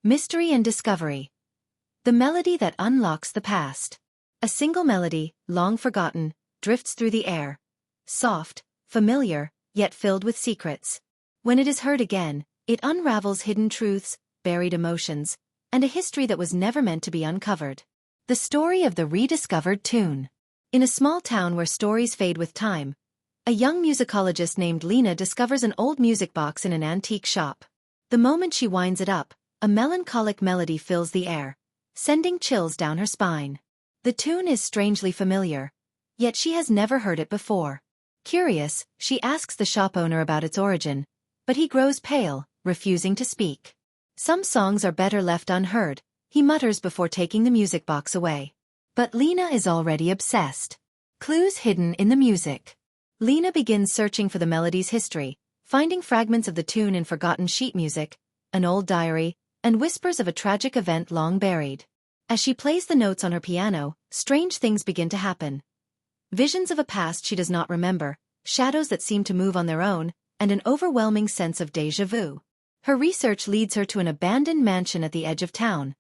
Mystery and discovery. The melody that unlocks the past. A single melody, long forgotten, drifts through the air. Soft, familiar, yet filled with secrets. When it is heard again, it unravels hidden truths, buried emotions, and a history that was never meant to be uncovered. The story of the rediscovered tune. In a small town where stories fade with time, a young musicologist named Lena discovers an old music box in an antique shop. The moment she winds it up, a melancholic melody fills the air, sending chills down her spine. The tune is strangely familiar, yet she has never heard it before. Curious, she asks the shop owner about its origin, but he grows pale, refusing to speak. Some songs are better left unheard, he mutters before taking the music box away. But Lena is already obsessed. Clues hidden in the music. Lena begins searching for the melody's history, finding fragments of the tune in forgotten sheet music, an old diary, and whispers of a tragic event long buried. As she plays the notes on her piano, strange things begin to happen. Visions of a past she does not remember, shadows that seem to move on their own, and an overwhelming sense of déjà vu. Her research leads her to an abandoned mansion at the edge of town,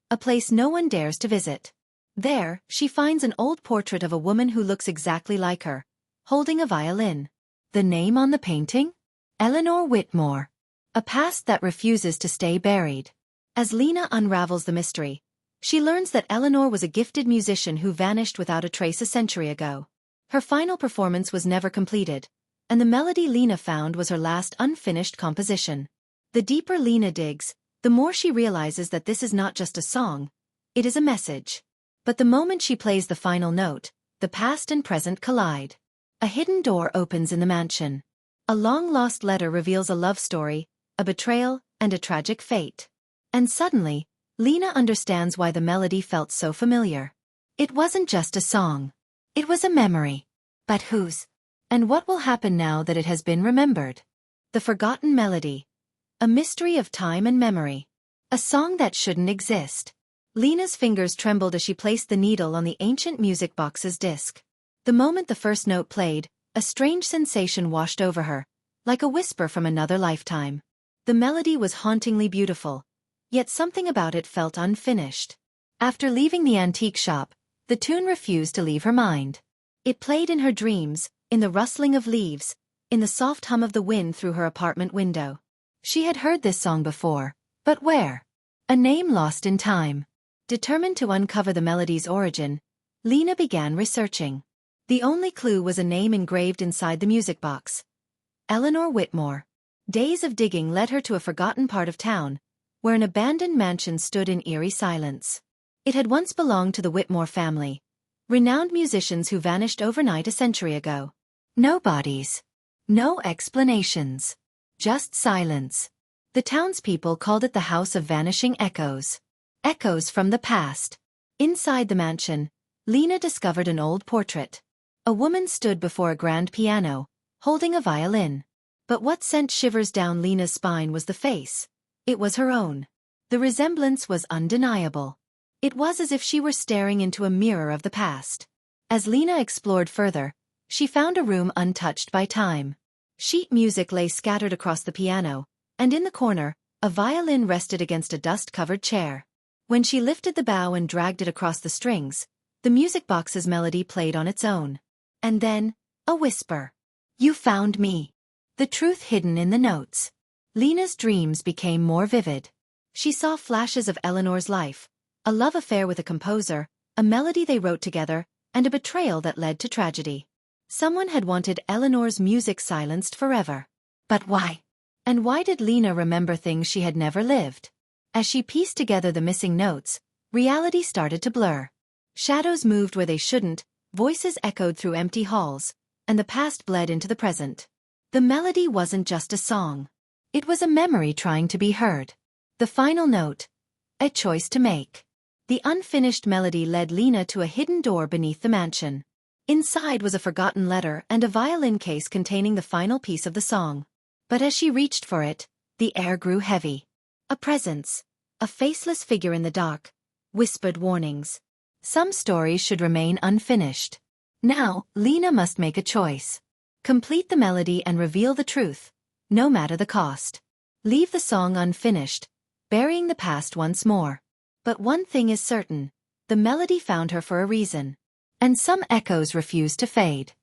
a place no one dares to visit. There, she finds an old portrait of a woman who looks exactly like her, holding a violin. The name on the painting? Eleanor Whitmore. A past that refuses to stay buried. As Lena unravels the mystery, she learns that Eleanor was a gifted musician who vanished without a trace a century ago. Her final performance was never completed, and the melody Lena found was her last unfinished composition. The deeper Lena digs, the more she realizes that this is not just a song, it is a message. But the moment she plays the final note, the past and present collide. A hidden door opens in the mansion. A long-lost letter reveals a love story, a betrayal, and a tragic fate. And suddenly, Lena understands why the melody felt so familiar. It wasn't just a song. It was a memory. But whose? And what will happen now that it has been remembered? The forgotten melody. A mystery of time and memory. A song that shouldn't exist. Lena's fingers trembled as she placed the needle on the ancient music box's disc. The moment the first note played, a strange sensation washed over her, like a whisper from another lifetime. The melody was hauntingly beautiful, yet something about it felt unfinished. After leaving the antique shop, the tune refused to leave her mind. It played in her dreams, in the rustling of leaves, in the soft hum of the wind through her apartment window. She had heard this song before, but where? A name lost in time. Determined to uncover the melody's origin, Lena began researching. The only clue was a name engraved inside the music box. Eleanor Whitmore. Days of digging led her to a forgotten part of town, where an abandoned mansion stood in eerie silence. It had once belonged to the Whitmore family, renowned musicians who vanished overnight a century ago. No bodies. No explanations. Just silence. The townspeople called it the House of Vanishing Echoes. Echoes from the past. Inside the mansion, Lena discovered an old portrait. A woman stood before a grand piano, holding a violin. But what sent shivers down Lena's spine was the face. It was her own. The resemblance was undeniable. It was as if she were staring into a mirror of the past. As Lena explored further, she found a room untouched by time. Sheet music lay scattered across the piano, and in the corner, a violin rested against a dust-covered chair. When she lifted the bow and dragged it across the strings, the music box's melody played on its own. And then, a whisper. "You found me." The truth hidden in the notes. Lena's dreams became more vivid. She saw flashes of Eleanor's life, a love affair with a composer, a melody they wrote together, and a betrayal that led to tragedy. Someone had wanted Eleanor's music silenced forever. But why? And why did Lena remember things she had never lived? As she pieced together the missing notes, reality started to blur. Shadows moved where they shouldn't, voices echoed through empty halls, and the past bled into the present. The melody wasn't just a song. It was a memory trying to be heard. The final note. A choice to make. The unfinished melody led Lena to a hidden door beneath the mansion. Inside was a forgotten letter and a violin case containing the final piece of the song. But as she reached for it, the air grew heavy. A presence. A faceless figure in the dark. Whispered warnings. Some stories should remain unfinished. Now, Lena must make a choice. Complete the melody and reveal the truth, no matter the cost. Leave the song unfinished, burying the past once more. But one thing is certain, the melody found her for a reason. And some echoes refuse to fade.